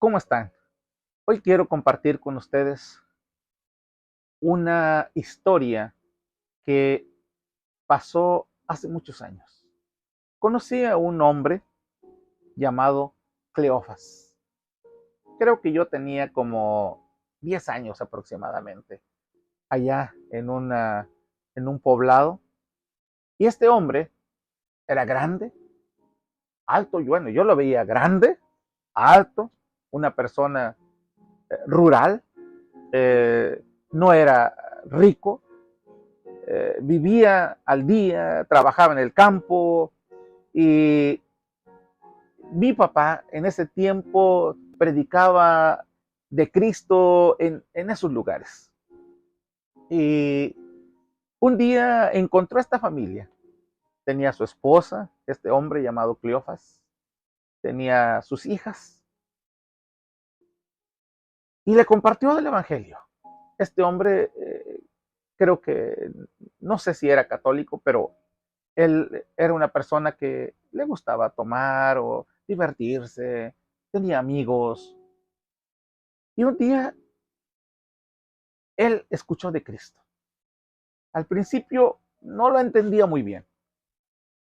¿Cómo están? Hoy quiero compartir con ustedes una historia que pasó hace muchos años. Conocí a un hombre llamado Cleofas. Creo que yo tenía como 10 años aproximadamente, allá en un poblado. Y este hombre era grande, alto, y bueno, yo lo veía grande, alto, una persona rural, no era rico, vivía al día, trabajaba en el campo y mi papá en ese tiempo predicaba de Cristo en esos lugares. Y un día encontró a esta familia. Tenía a su esposa, este hombre llamado Cleofas, tenía sus hijas y le compartió del Evangelio. Este hombre creo que, no sé si era católico, pero él era una persona que le gustaba tomar o divertirse, tenía amigos. Y un día él escuchó de Cristo. Al principio no lo entendía muy bien.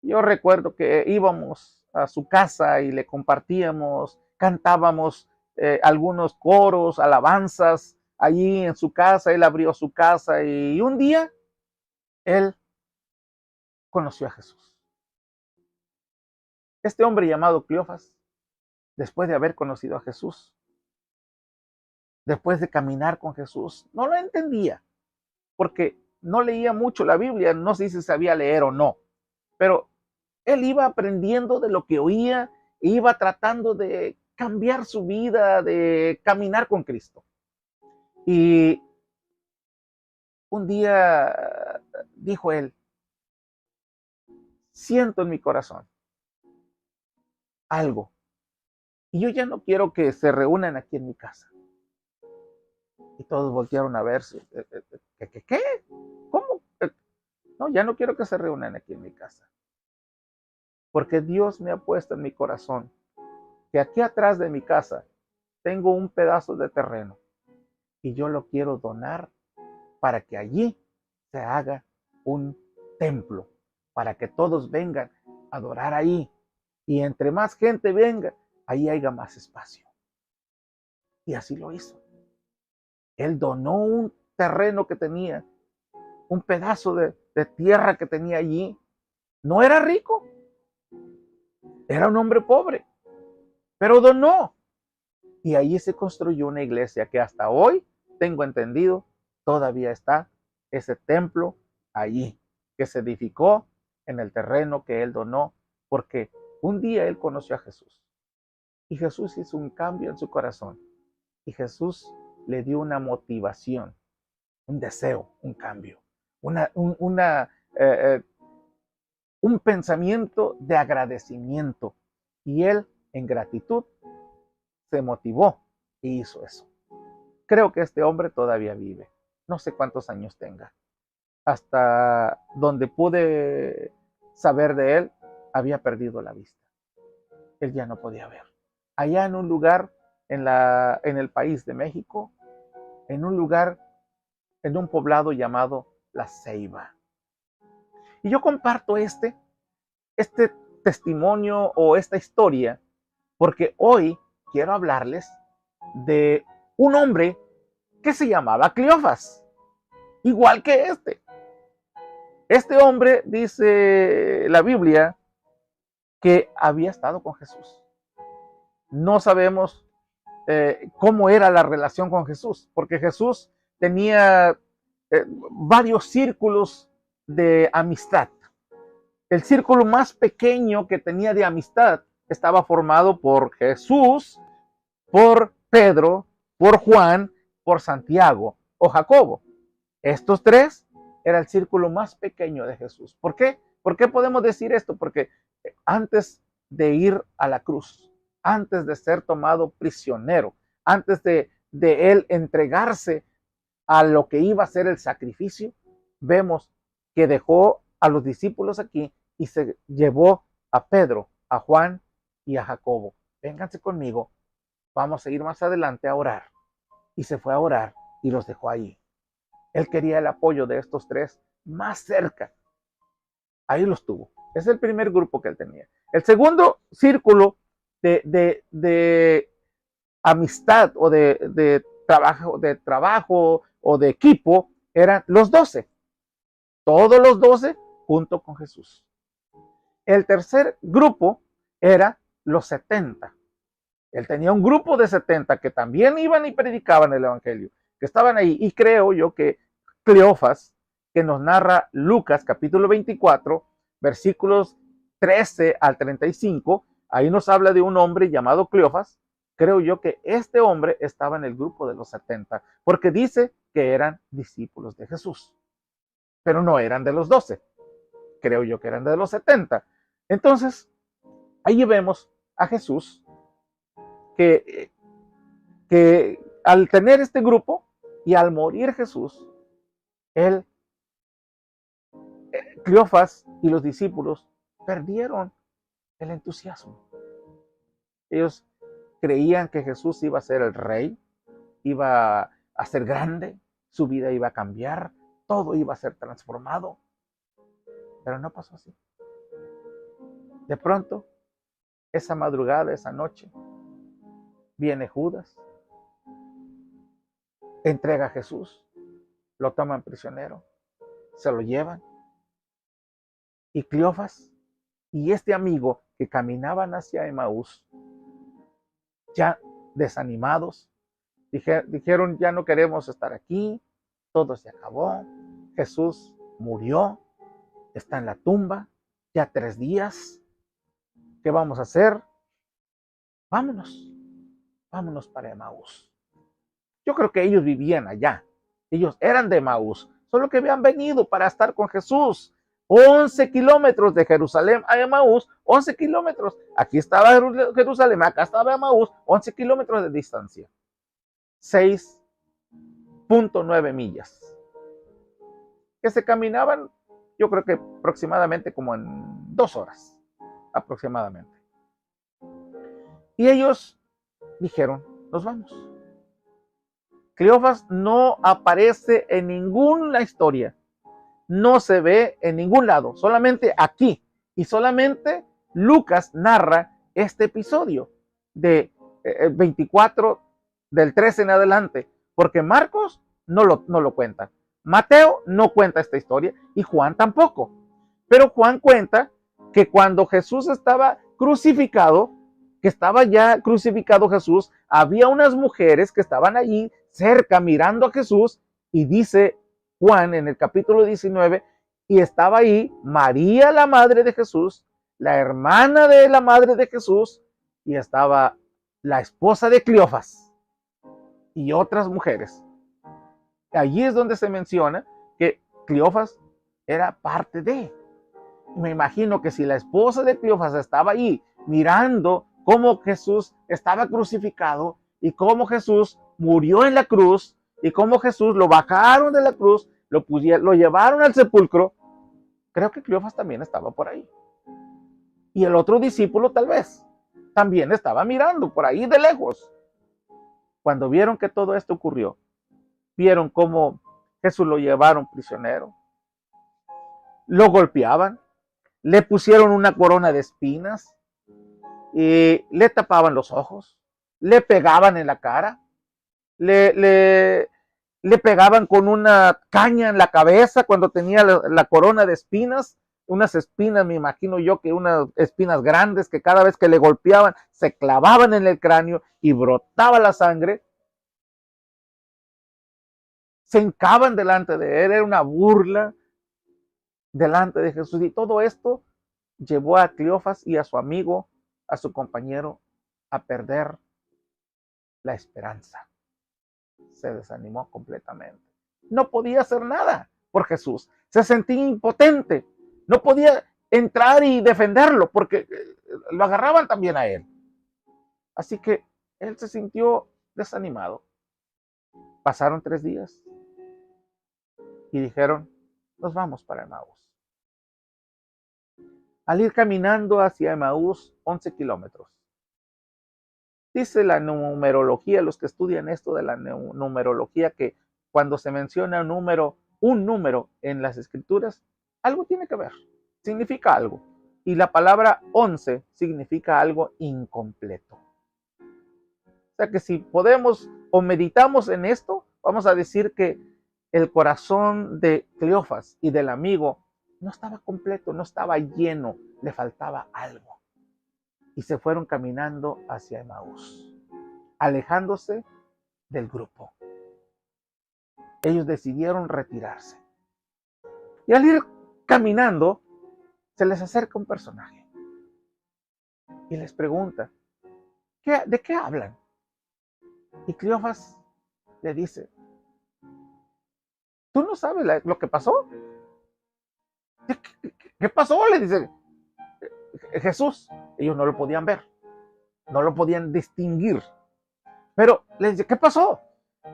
Yo recuerdo que íbamos a su casa y le compartíamos, cantábamos algunos coros, alabanzas allí en su casa. Él abrió su casa y un día él conoció a Jesús. Este hombre llamado Cleofas, después de haber conocido a Jesús, después de caminar con Jesús, no lo entendía, porque no leía mucho la Biblia, no sé si sabía leer o no, pero él iba aprendiendo de lo que oía e iba tratando de cambiar su vida, de caminar con Cristo. Y un día dijo él, siento en mi corazón algo, y yo ya no quiero que se reúnan aquí en mi casa. Y todos voltearon a verse. ¿Qué? ¿Cómo? No, ya no quiero que se reúnan aquí en mi casa. Porque Dios me ha puesto en mi corazón que aquí atrás de mi casa tengo un pedazo de terreno y yo lo quiero donar para que allí se haga un templo, para que todos vengan a adorar ahí. Y entre más gente venga, ahí haya más espacio. Y así lo hizo. Él donó un terreno que tenía, un pedazo de tierra que tenía allí. No era rico, era un hombre pobre, pero donó. Y allí se construyó una iglesia que hasta hoy, tengo entendido, todavía está ese templo allí, que se edificó en el terreno que él donó, porque un día él conoció a Jesús. Y Jesús hizo un cambio en su corazón. Y Jesús le dio una motivación, un deseo, un cambio, una, un, una, un pensamiento de agradecimiento. Y él, en gratitud, se motivó e hizo eso. Creo que este hombre todavía vive. No sé cuántos años tenga. Hasta donde pude saber de él, había perdido la vista. Él ya no podía ver. Allá en un lugar en el país de México, en un lugar, en un poblado llamado La Ceiba. Y yo comparto este testimonio o esta historia porque hoy quiero hablarles de un hombre que se llamaba Cleofas, igual que este. Este hombre, dice la Biblia, que había estado con Jesús. No sabemos cómo era la relación con Jesús, porque Jesús tenía varios círculos de amistad. El círculo más pequeño que tenía de amistad estaba formado por Jesús, por Pedro, por Juan, por Santiago o Jacobo. Estos tres era el círculo más pequeño de Jesús. ¿Por qué? ¿Por qué podemos decir esto? Porque antes de ir a la cruz, antes de ser tomado prisionero, antes de él entregarse a lo que iba a ser el sacrificio, vemos que dejó a los discípulos aquí y se llevó a Pedro, a Juan y a Jacobo. Vénganse conmigo vamos a ir más adelante a orar. Y se fue a orar y los dejó ahí. Él quería el apoyo de estos tres más cerca. Ahí los tuvo. Es el primer grupo que él tenía. El segundo círculo de amistad o de trabajo o de equipo eran los 12. Todos los 12 junto con Jesús. El tercer grupo era los 70. Él tenía un grupo de 70 que también iban y predicaban el evangelio, que estaban ahí. Y creo yo que Cleofas, que nos narra Lucas capítulo 24, versículos 13 al 35, ahí nos habla de un hombre llamado Cleofas. Creo yo que este hombre estaba en el grupo de los 70, porque dice que eran discípulos de Jesús, pero no eran de los 12. Creo yo que eran de los 70. Entonces, ahí vemos a Jesús que, que al tener este grupo y al morir Jesús, él, Cleofas y los discípulos perdieron el entusiasmo. Ellos creían que Jesús iba a ser el rey, iba a ser grande, su vida iba a cambiar, todo iba a ser transformado. Pero no pasó así. De pronto, esa madrugada, esa noche, viene Judas, entrega a Jesús, lo toman prisionero, se lo llevan. Y Cleofas y este amigo que caminaban hacia Emaús, ya desanimados, dijeron, ya no queremos estar aquí, todo se acabó, Jesús murió, está en la tumba, ya 3 días, ¿qué vamos a hacer? Vámonos para Emaús. Yo creo que ellos vivían allá, ellos eran de Emaús, solo que habían venido para estar con Jesús. 11 kilómetros de Jerusalén a Emaús, 11 kilómetros. Aquí estaba Jerusalén, acá estaba Emaús, 11 kilómetros de distancia. 6.9 millas. Que se caminaban, yo creo que aproximadamente como en 2 horas, aproximadamente. Y ellos dijeron, nos vamos. Cleofas no aparece en ninguna historia. No se ve en ningún lado, solamente aquí. Y solamente Lucas narra este episodio de 24, del 13 en adelante, porque Marcos no lo cuenta. Mateo no cuenta esta historia y Juan tampoco. Pero Juan cuenta que cuando Jesús estaba crucificado, que estaba ya crucificado Jesús, había unas mujeres que estaban allí cerca mirando a Jesús y dice Juan en el capítulo 19, y estaba ahí María, la madre de Jesús, la hermana de la madre de Jesús, y estaba la esposa de Cleofas y otras mujeres. Allí es donde se menciona que Cleofas era parte de. Me imagino que si la esposa de Cleofas estaba ahí mirando cómo Jesús estaba crucificado y cómo Jesús murió en la cruz, y cómo Jesús lo bajaron de la cruz, lo llevaron al sepulcro, creo que Cleofas también estaba por ahí. Y el otro discípulo tal vez también estaba mirando por ahí de lejos. Cuando vieron que todo esto ocurrió, vieron cómo Jesús lo llevaron prisionero, lo golpeaban, le pusieron una corona de espinas, y le tapaban los ojos, le pegaban en la cara, le pegaban con una caña en la cabeza cuando tenía la corona de espinas, unas espinas, me imagino yo que unas espinas grandes que cada vez que le golpeaban se clavaban en el cráneo y brotaba la sangre. Se hincaban delante de él, era una burla delante de Jesús, y todo esto llevó a Cleofas y a su amigo, a su compañero, a perder la esperanza. Se desanimó completamente. No podía hacer nada por Jesús. Se sentía impotente. No podía entrar y defenderlo porque lo agarraban también a él. Así que él se sintió desanimado. Pasaron 3 días y dijeron, nos vamos para Emaús. Al ir caminando hacia Emaús, 11 kilómetros, Dice la numerología, los que estudian esto de la numerología, que cuando se menciona un número en las escrituras, algo tiene que ver, significa algo. Y la palabra 11 significa algo incompleto. O sea que si podemos o meditamos en esto, vamos a decir que el corazón de Cleofas y del amigo no estaba completo, no estaba lleno, le faltaba algo. Y se fueron caminando hacia Emaús, alejándose del grupo. Ellos decidieron retirarse. Y al ir caminando, se les acerca un personaje y les pregunta, ¿de qué hablan? Y Cleofas le dice, ¿tú no sabes lo que pasó? ¿Qué pasó? Le dice Jesús. Ellos no lo podían ver, no lo podían distinguir. Pero les dice, ¿qué pasó?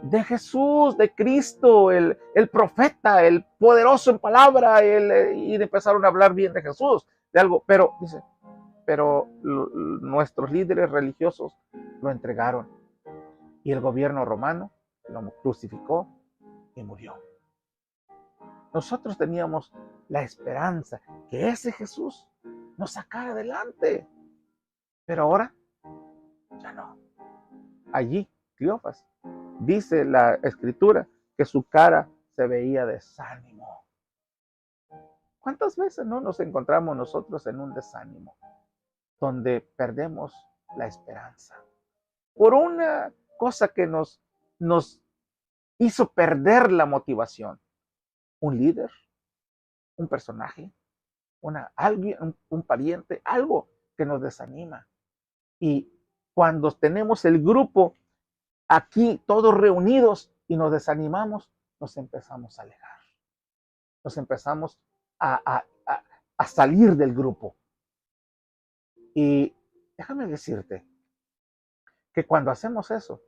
De Jesús, de Cristo, el profeta, el poderoso en palabra, y empezaron a hablar bien de Jesús, de algo, pero dice, nuestros líderes religiosos lo entregaron y el gobierno romano lo crucificó y murió. Nosotros teníamos la esperanza que ese Jesús nos sacara adelante, pero ahora ya no. Allí, Cleofas, dice la escritura que su cara se veía desánimo. ¿Cuántas veces no nos encontramos nosotros en un desánimo donde perdemos la esperanza por una cosa que nos hizo perder la motivación? Un líder, un personaje, alguien, un pariente, algo que nos desanima. Y cuando tenemos el grupo aquí todos reunidos y nos desanimamos, nos empezamos a alejar. Nos empezamos a salir del grupo. Y déjame decirte que cuando hacemos eso,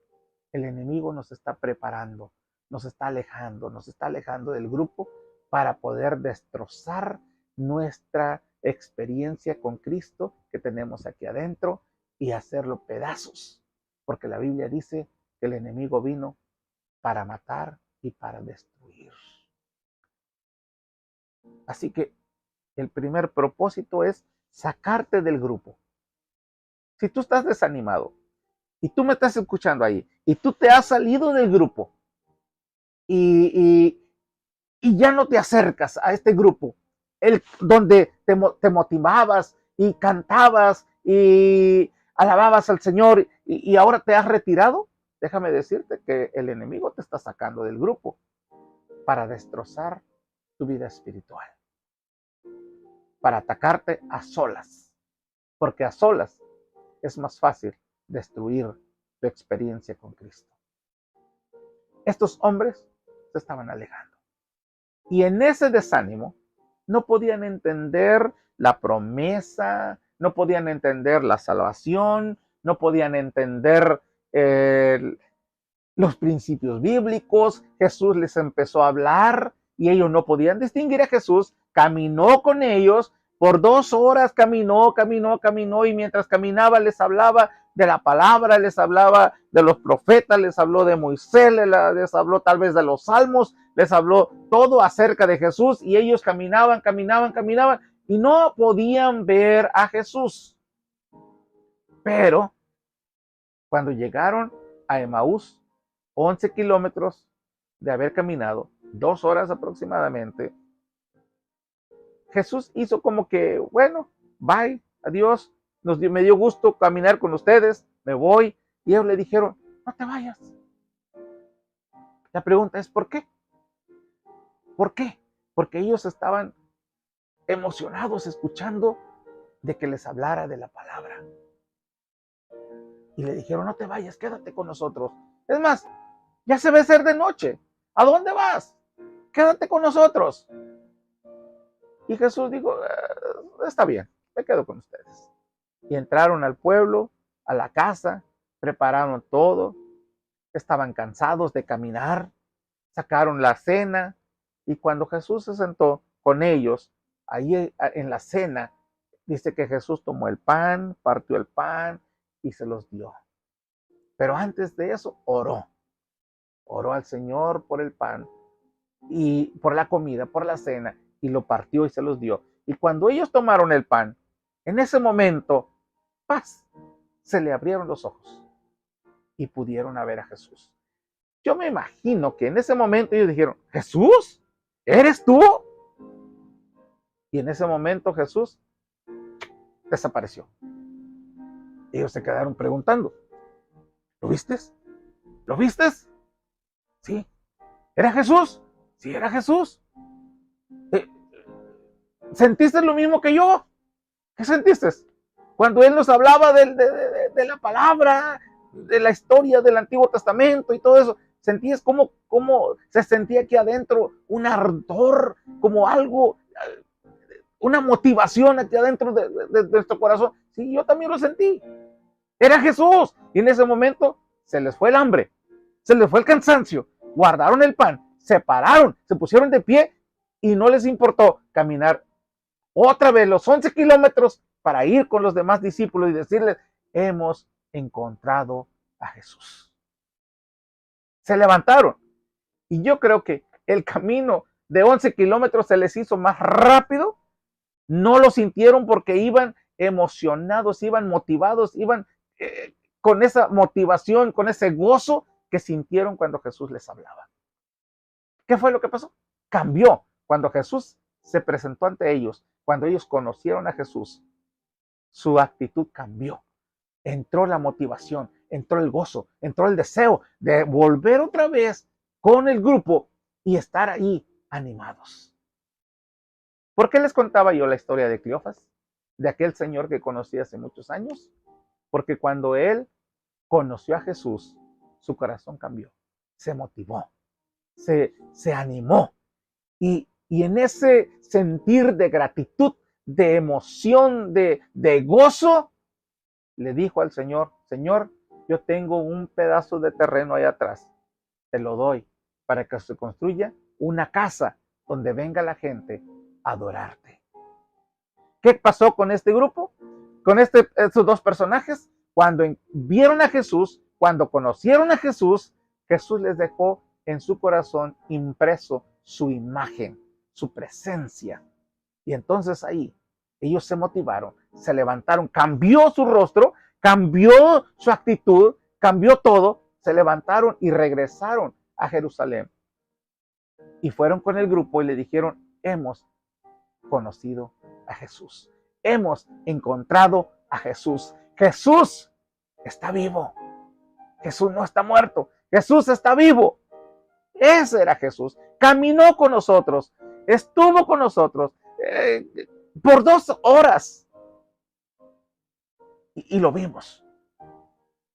el enemigo nos está preparando, nos está alejando del grupo para poder destrozar nuestra experiencia con Cristo que tenemos aquí adentro y hacerlo pedazos. Porque la Biblia dice que el enemigo vino para matar y para destruir. Así que el primer propósito es sacarte del grupo. Si tú estás desanimado y tú me estás escuchando ahí y tú te has salido del grupo y ya no te acercas a este grupo, donde te motivabas y cantabas y alababas al Señor y ahora te has retirado, déjame decirte que el enemigo te está sacando del grupo para destrozar tu vida espiritual, para atacarte a solas, porque a solas es más fácil destruir tu experiencia con Cristo. Estos hombres se estaban alejando y en ese desánimo no podían entender la promesa, no podían entender la salvación, no podían entender los principios bíblicos. Jesús les empezó a hablar y ellos no podían distinguir a Jesús. Caminó con ellos por 2 horas, caminó y mientras caminaba les hablaba de la palabra, les hablaba de los profetas, les habló de Moisés, les habló tal vez de los salmos, les habló todo acerca de Jesús y ellos caminaban y no podían ver a Jesús. Pero cuando llegaron a Emaús, 11 kilómetros de haber caminado, 2 horas aproximadamente, Jesús hizo como que, bueno, bye, adiós, me dio gusto caminar con ustedes, me voy. Y ellos le dijeron, no te vayas. La pregunta es, ¿por qué? ¿Por qué? Porque ellos estaban emocionados escuchando de que les hablara de la palabra. Y le dijeron, no te vayas, quédate con nosotros. Es más, ya se va a hacer de noche. ¿A dónde vas? Quédate con nosotros. Y Jesús dijo, está bien, me quedo con ustedes. Y entraron al pueblo, a la casa, prepararon todo, estaban cansados de caminar, sacaron la cena, y cuando Jesús se sentó con ellos, ahí en la cena, dice que Jesús tomó el pan, partió el pan y se los dio. Pero antes de eso, oró al Señor por el pan y por la comida, por la cena, y lo partió y se los dio. Y cuando ellos tomaron el pan, en ese momento, paz, se le abrieron los ojos y pudieron ver a Jesús. Yo me imagino que en ese momento ellos dijeron, ¿Jesús? ¿Eres tú? Y en ese momento Jesús desapareció. Ellos se quedaron preguntando, ¿lo viste? ¿Lo viste? Sí. ¿Era Jesús? Sí, era Jesús. ¿Sentiste lo mismo que yo? ¿Qué sentiste? Cuando Él nos hablaba de la palabra, de la historia del Antiguo Testamento y todo eso, ¿sentías cómo se sentía aquí adentro un ardor, como algo, una motivación aquí adentro de nuestro corazón? Sí, yo también lo sentí. Era Jesús. Y en ese momento se les fue el hambre, se les fue el cansancio, guardaron el pan, se pararon, se pusieron de pie y no les importó caminar otra vez los 11 kilómetros para ir con los demás discípulos y decirles, hemos encontrado a Jesús. Se levantaron y yo creo que el camino de 11 kilómetros se les hizo más rápido. No lo sintieron porque iban emocionados, iban motivados, iban con esa motivación, con ese gozo que sintieron cuando Jesús les hablaba. ¿Qué fue lo que pasó? Cambió cuando Jesús se presentó ante ellos, cuando ellos conocieron a Jesús. Su actitud cambió. Entró la motivación, entró el gozo, entró el deseo de volver otra vez con el grupo y estar ahí animados. ¿Por qué les contaba yo la historia de Cleofas? De aquel señor que conocí hace muchos años. Porque cuando él conoció a Jesús, su corazón cambió, se motivó, se animó. Y en ese sentir de gratitud, de emoción, de gozo, le dijo al Señor, Señor, yo tengo un pedazo de terreno ahí atrás, te lo doy para que se construya una casa donde venga la gente a adorarte. ¿Qué pasó con este grupo? Con estos dos personajes, cuando vieron a Jesús, cuando conocieron a Jesús, Jesús les dejó en su corazón impreso su imagen, su presencia. Y entonces ahí ellos se motivaron, se levantaron, cambió su rostro, cambió su actitud, cambió todo, se levantaron y regresaron a Jerusalén. Y fueron con el grupo y le dijeron, hemos conocido a Jesús. Hemos encontrado a Jesús. Jesús está vivo. Jesús no está muerto. Jesús está vivo. Ese era Jesús. Caminó con nosotros. Estuvo con nosotros por 2 horas. Y lo vimos.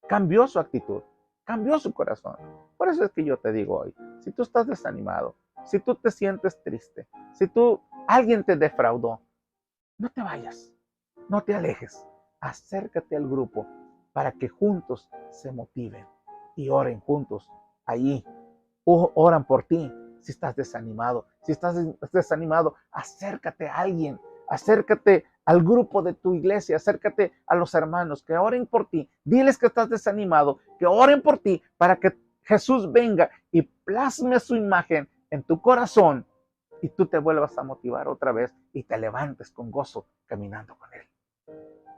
Cambió su actitud. Cambió su corazón. Por eso es que yo te digo hoy, si tú estás desanimado, si tú te sientes triste, si alguien te defraudó, no te vayas, no te alejes, acércate al grupo para que juntos se motiven y oren juntos allí. Oran por ti si estás desanimado. Si estás desanimado, acércate a alguien, acércate al grupo de tu iglesia, acércate a los hermanos que oren por ti. Diles que estás desanimado, que oren por ti para que Jesús venga y plasme su imagen en tu corazón y tú te vuelvas a motivar otra vez y te levantes con gozo caminando con Él.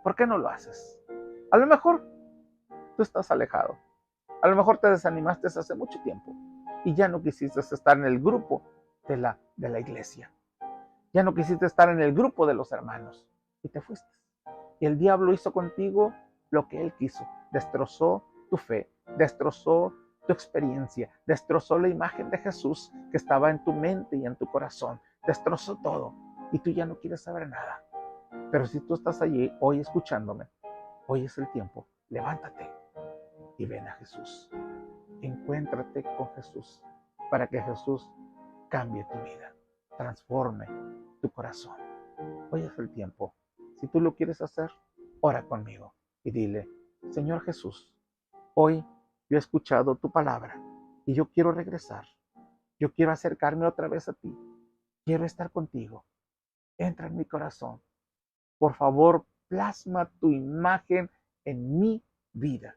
¿Por qué no lo haces? A lo mejor tú estás alejado. A lo mejor te desanimaste hace mucho tiempo y ya no quisiste estar en el grupo de la iglesia. Ya no quisiste estar en el grupo de los hermanos y te fuiste. Y el diablo hizo contigo lo que él quiso. Destrozó tu fe, destrozó tu experiencia, destrozó la imagen de Jesús que estaba en tu mente y en tu corazón. Destrozó todo y tú ya no quieres saber nada. Pero si tú estás allí hoy escuchándome, hoy es el tiempo. Levántate y ven a Jesús. Encuéntrate con Jesús para que Jesús cambie tu vida, transforme tu corazón. Hoy es el tiempo. Si tú lo quieres hacer, ora conmigo y dile, Señor Jesús, hoy yo he escuchado tu palabra y yo quiero regresar. Yo quiero acercarme otra vez a ti. Quiero estar contigo. Entra en mi corazón. Por favor, plasma tu imagen en mi vida.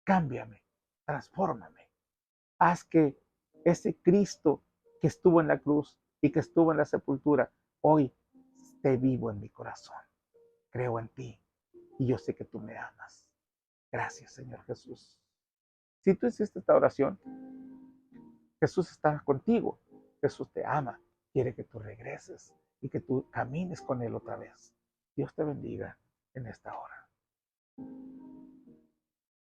cámbiame, transfórmame. Haz que ese Cristo que estuvo en la cruz y que estuvo en la sepultura, hoy esté vivo en mi corazón. Creo en ti y yo sé que tú me amas. Gracias, Señor Jesús. Si tú hiciste esta oración, Jesús está contigo. Jesús te ama. Quiere que tú regreses y que tú camines con Él otra vez. Dios te bendiga en esta hora.